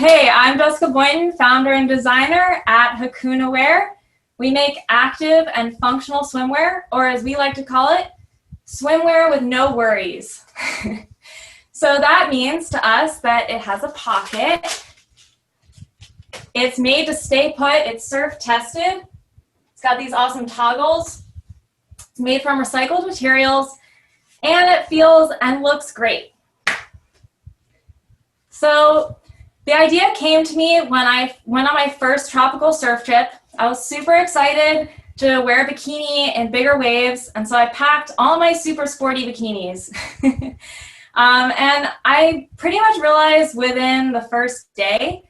Hey, I'm Jessica Boynton, founder and designer at Hakuna Wear. We make active and functional swimwear, or as we like to call it, swimwear with no worries. So that means to us that it has a pocket. It's made to stay put. It's surf tested. It's got these awesome toggles. It's made from recycled materials, and it feels and looks great. So the idea came to me when I went on my first tropical surf trip. I was super excited to wear a bikini in bigger waves, and so I packed all my super sporty bikinis. And I pretty much realized within the first day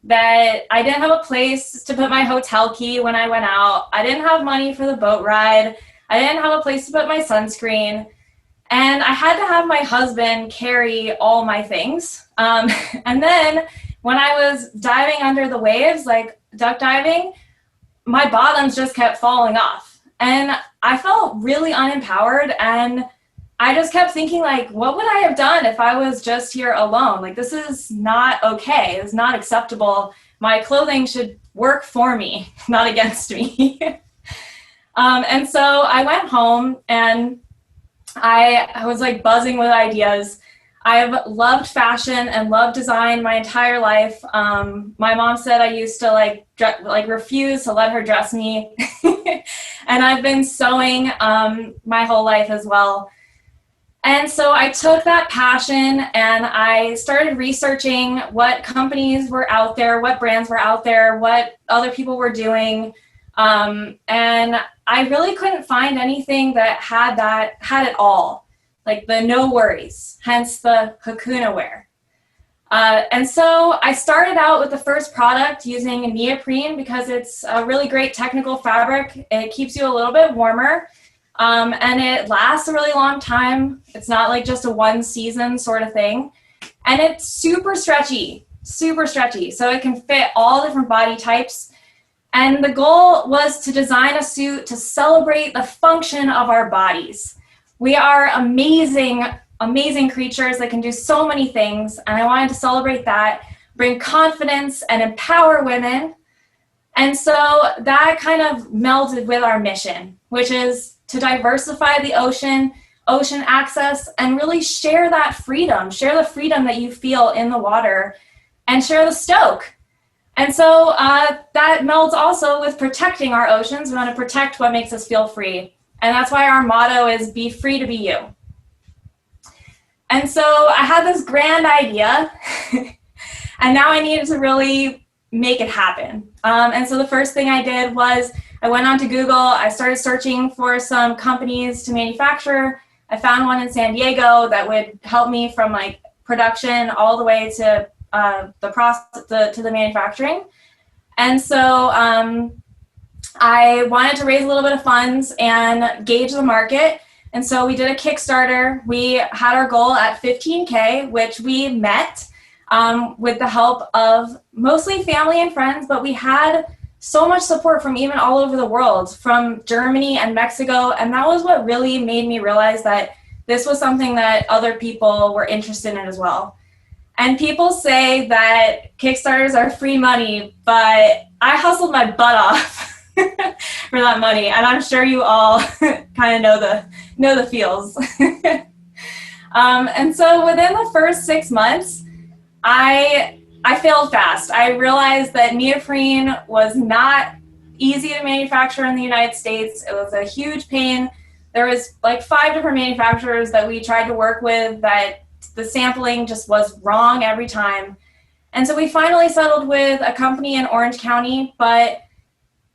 that I didn't have a place to put my hotel key when I went out. I didn't have money for the boat ride. I didn't have a place to put my sunscreen. And I had to have my husband carry all my things. And then when I was diving under the waves, like duck diving, my bottoms just kept falling off. And I felt really unempowered. And I just kept thinking, like, what would I have done if I was just here alone? Like, this is not okay. It's not acceptable. My clothing should work for me, not against me. And so I went home and I was like buzzing with ideas. I've loved fashion and loved design my entire life. My mom said I used to like refuse to let her dress me. And I've been sewing my whole life as well. And so I took that passion and I started researching what companies were out there, what brands were out there, what other people were doing. And I really couldn't find anything that had it all, like the no worries, hence the Hakuna Wear. And so I started out with the first product using neoprene because it's a really great technical fabric. It keeps you a little bit warmer. And it lasts a really long time. It's not like just a one season sort of thing. And it's super stretchy. So it can fit all different body types. And the goal was to design a suit to celebrate the function of our bodies. We are amazing creatures that can do so many things. And I wanted to celebrate that, bring confidence and empower women. And so that kind of melded with our mission, which is to diversify the ocean access, and really share that freedom, share the freedom that you feel in the water, and share the stoke. And so that melds also with protecting our oceans. We want to protect what makes us feel free. And that's why our motto is be free to be you. And so I had this grand idea, and now I needed to really make it happen. And so the first thing I did was I went onto Google. I started searching for some companies to manufacture. I found one in San Diego that would help me from like production all the way to the process to the manufacturing. And so I wanted to raise a little bit of funds and gauge the market. And so we did a Kickstarter. We had our goal at 15K, which we met with the help of mostly family and friends, but we had so much support from even all over the world, from Germany and Mexico. And that was what really made me realize that this was something that other people were interested in as well. And people say that Kickstarters are free money, but I hustled my butt off for that money. And I'm sure you all kind of know the feels. And so within the first 6 months, I failed fast. I realized that neoprene was not easy to manufacture in the United States. It was a huge pain. There was like 5 different manufacturers that we tried to work with that the sampling just was wrong every time. And so we finally settled with a company in Orange County, but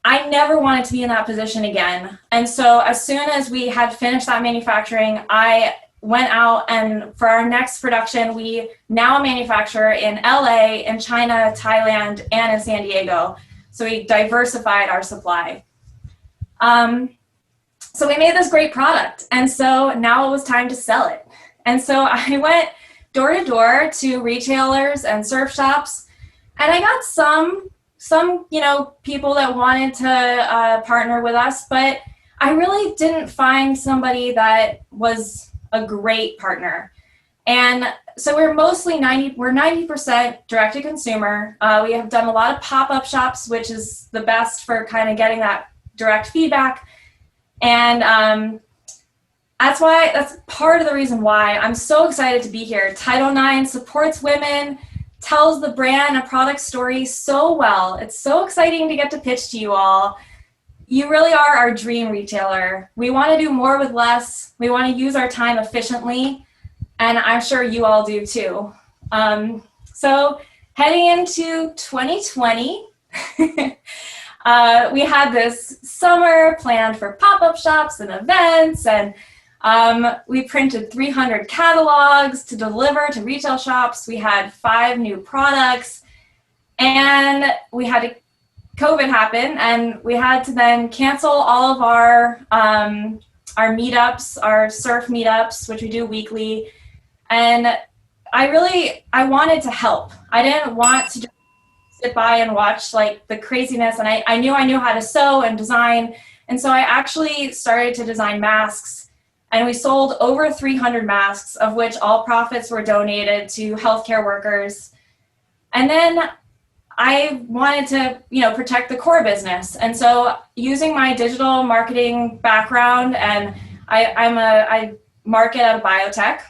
I never wanted to be in that position again. And so as soon as we had finished that manufacturing, I went out, and for our next production, we now manufacture in LA, in China, Thailand, and in San Diego. So we diversified our supply. So we made this great product. And so now it was time to sell it. And so I went door to door to retailers and surf shops, and I got some people that wanted to partner with us, but I really didn't find somebody that was a great partner. And So we're mostly 90% direct to consumer. We have done a lot of pop-up shops, which is the best for kind of getting that direct feedback. And that's part of the reason why I'm so excited to be here. Title IX supports women, tells the brand and product story so well. It's so exciting to get to pitch to you all. You really are our dream retailer. We want to do more with less. We want to use our time efficiently, and I'm sure you all do too. So heading into 2020, we had this summer planned for pop-up shops and events, and we printed 300 catalogs to deliver to retail shops. We had 5 new products, and we had COVID happen, and we had to then cancel all of our meetups, our surf meetups, which we do weekly. And I wanted to help. I didn't want to just sit by and watch like the craziness, and I knew how to sew and design, and so I actually started to design masks, and we sold over 300 masks, of which all profits were donated to healthcare workers. And then I wanted to, protect the core business, and so using my digital marketing background, and I market at a biotech.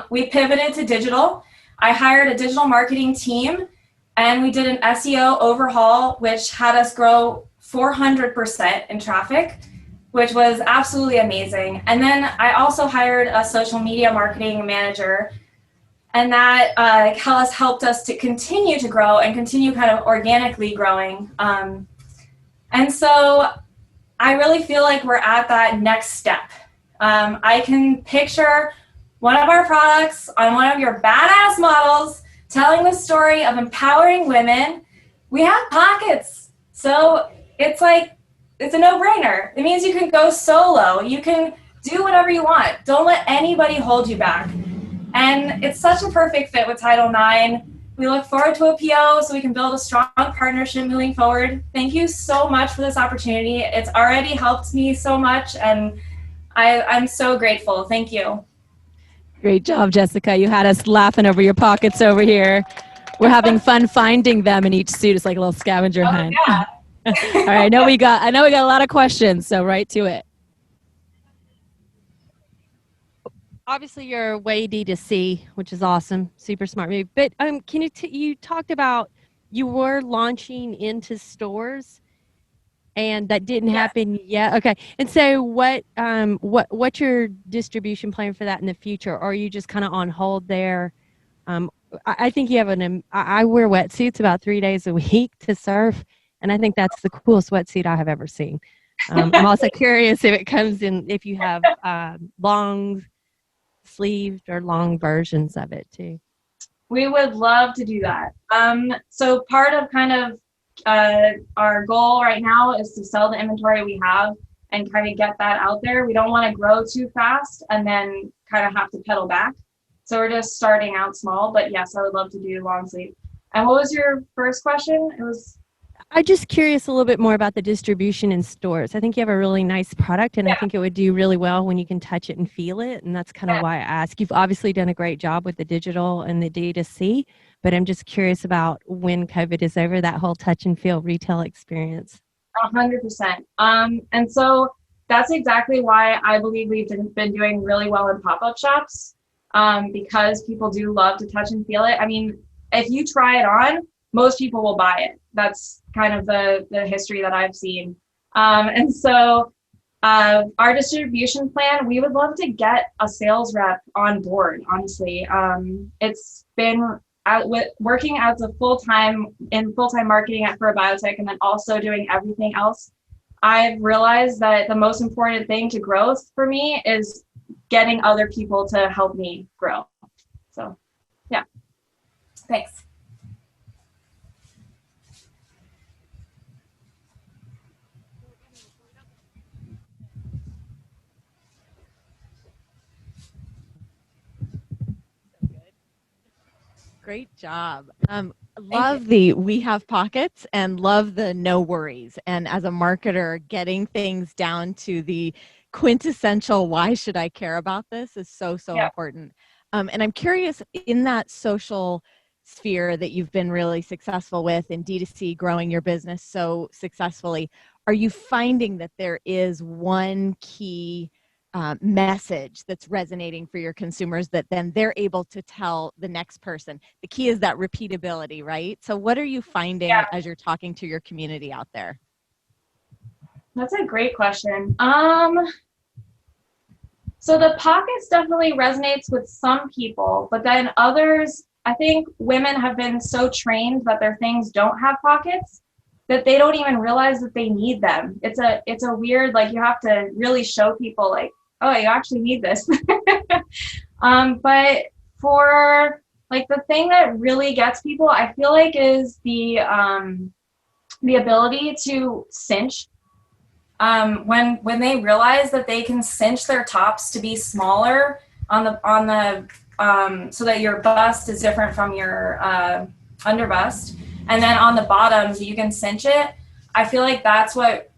We pivoted to digital. I hired a digital marketing team, and we did an SEO overhaul, which had us grow 400% in traffic, which was absolutely amazing. And then I also hired a social media marketing manager, and that has helped us to continue to grow and continue kind of organically growing. And so I really feel like we're at that next step. I can picture one of our products on one of your badass models telling the story of empowering women. We have pockets, so it's a no-brainer. It means you can go solo. You can do whatever you want. Don't let anybody hold you back. And it's such a perfect fit with Title IX. We look forward to a PO so we can build a strong partnership moving forward. Thank you so much for this opportunity. It's already helped me so much, and I'm so grateful. Thank you. Great job, Jessica. You had us laughing over your pockets over here. We're having fun finding them in each suit. It's like a little scavenger hunt. Yeah. All right, I know we got a lot of questions, so right to it. Obviously, you're way D2C, which is awesome. Super smart move. But can you talked about you were launching into stores, and that didn't happen yet. Okay. And so what's your distribution plan for that in the future? Or are you just kind of on hold there? I think you have I wear wetsuits about 3 days a week to surf, and I think that's the coolest wetsuit I have ever seen. I'm also curious if it comes in, if you have long sleeved or long versions of it too. We would love to do that. So part of kind of our goal right now is to sell the inventory we have and kind of get that out there. We don't want to grow too fast and then kind of have to pedal back. So we're just starting out small, but yes, I would love to do long sleeve. And what was your first question? I'm just curious a little bit more about the distribution in stores. I think you have a really nice product, and I think it would do really well when you can touch it and feel it. And that's kind of why I ask. You've obviously done a great job with the digital and the D2C, but I'm just curious about when COVID is over, that whole touch and feel retail experience. 100%. And so that's exactly why I believe we've been doing really well in pop-up shops, because people do love to touch and feel it. I mean, if you try it on, most people will buy it. That's kind of the history that I've seen. And so our distribution plan, we would love to get a sales rep on board, honestly. It's been working as a full-time marketing for a biotech, and then also doing everything else. I've realized that the most important thing to growth for me is getting other people to help me grow. So, yeah. Thanks. Great job. Love the we have pockets and love the no worries. And as a marketer, getting things down to the quintessential why should I care about this is so important. And I'm curious, in that social sphere that you've been really successful with in D2C, growing your business so successfully, are you finding that there is one key message that's resonating for your consumers that then they're able to tell the next person? The key is that repeatability, right? So what are you finding as you're talking to your community out there? That's a great question. So the pockets definitely resonates with some people, but then others, I think women have been so trained that their things don't have pockets that they don't even realize that they need them. It's a weird, like, you have to really show people like, oh, you actually need this. But for like the thing that really gets people, I feel like, is the ability to cinch. When they realize that they can cinch their tops to be smaller on the so that your bust is different from your underbust, and then on the bottoms you can cinch it. I feel like that's what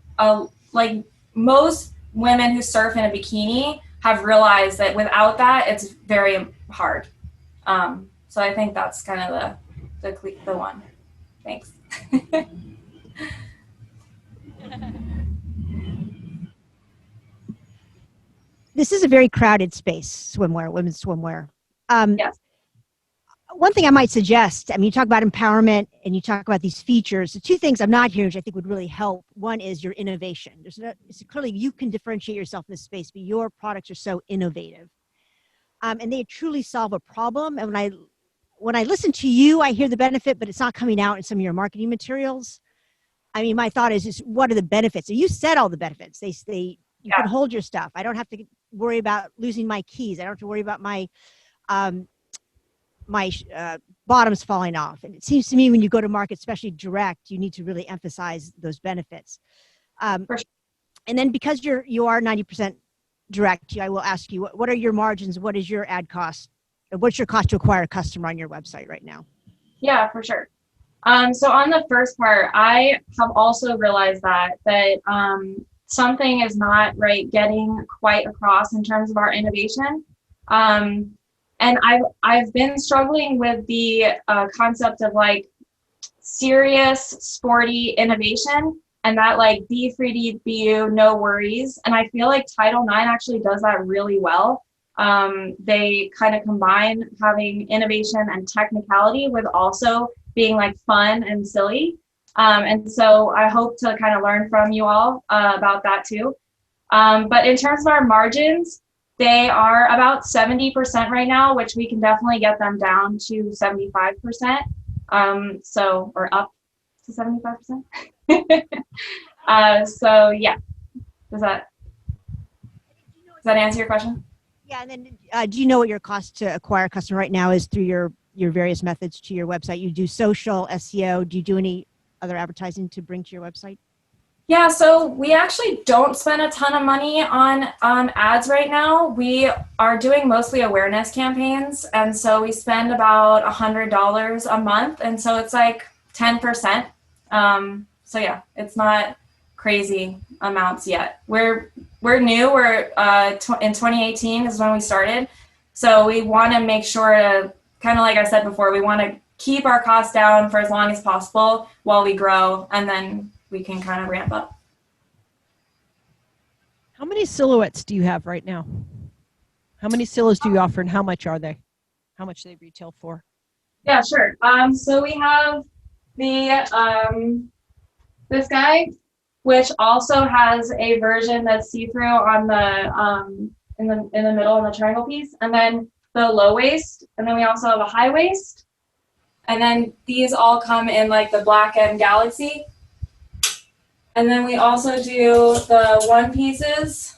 like most women who surf in a bikini have realized, that without that it's very hard. So I think that's kind of the one. Thanks. This is a very crowded space, swimwear, women's swimwear. Yes. One thing I might suggest, I mean, you talk about empowerment and you talk about these features. The two things I'm not hearing, which I think would really help, one is your innovation. It's clearly you can differentiate yourself in this space, but your products are so innovative. And they truly solve a problem. And when I listen to you, I hear the benefit, but it's not coming out in some of your marketing materials. I mean, my thought is what are the benefits? So you said all the benefits. You can hold your stuff. I don't have to worry about losing my keys. I don't have to worry about my bottoms falling off. And it seems to me when you go to market, especially direct, you need to really emphasize those benefits. And then because you are 90% direct, I will ask you, what are your margins? What is your ad cost? What's your cost to acquire a customer on your website right now? Yeah, for sure. So on the first part, I have also realized that something is not getting quite across in terms of our innovation. And I've been struggling with the concept of like serious, sporty innovation, and that like be free to be you, no worries. And I feel like Title IX actually does that really well. They kind of combine having innovation and technicality with also being like fun and silly. And so I hope to kind of learn from you all about that too. But in terms of our margins, they are about 70% right now, which we can definitely get them down to 75%. Or up to 75%. So yeah, does that answer your question? Yeah, and then do you know what your cost to acquire a customer right now is through your various methods to your website? You do social, SEO, do you do any other advertising to bring to your website? Yeah, so we actually don't spend a ton of money on ads right now. We are doing mostly awareness campaigns, and so we spend about $100 a month, and so it's like 10%. So yeah, it's not crazy amounts yet. We're new. We're in 2018 is when we started, so we want to make sure to, kind of like I said before, we want to keep our costs down for as long as possible while we grow, and then we can kind of ramp up. How many silhouettes do you have right now? How many silos do you offer, and how much are they? How much do they retail for? Yeah, sure. So we have the this guy, which also has a version that's see-through on the in the middle in the triangle piece, and then the low waist, and then we also have a high waist, and then these all come in like the black and galaxy. And then we also do the one pieces,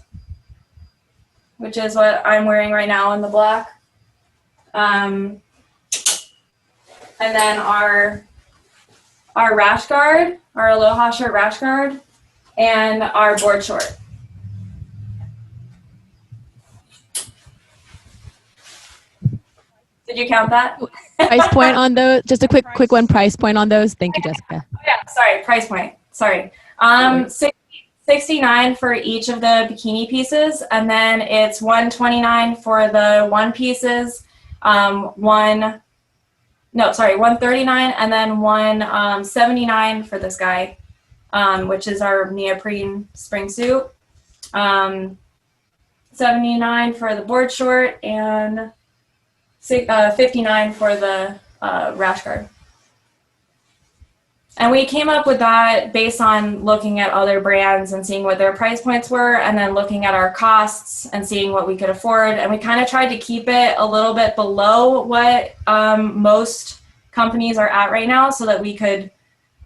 which is what I'm wearing right now in the black. And then our rash guard, our Aloha shirt rash guard, and our board short. Did you count that? Price point on those? Just a quick one. Price point on those. Thank you, Jessica. Oh, yeah, sorry. Price point. Sorry. $69 for each of the bikini pieces, and then it's $129 for the one pieces, $139, and then $179 for this guy, which is our neoprene spring suit. $79 for the board short, and $59 for the rash guard. And we came up with that based on looking at other brands and seeing what their price points were, and then looking at our costs and seeing what we could afford. And we kind of tried to keep it a little bit below what most companies are at right now, so that we could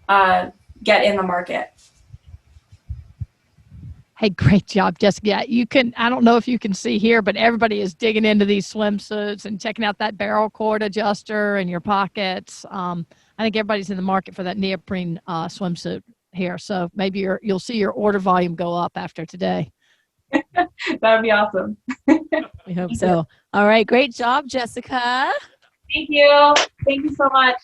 get in the market. Hey, great job, Jessica. Yeah, you can, I don't know if you can see here, but everybody is digging into these swimsuits and checking out that barrel cord adjuster and your pockets. I think everybody's in the market for that neoprene swimsuit here. So maybe you'll see your order volume go up after today. That would be awesome. We hope so. All right. Great job, Jessica. Thank you. Thank you so much.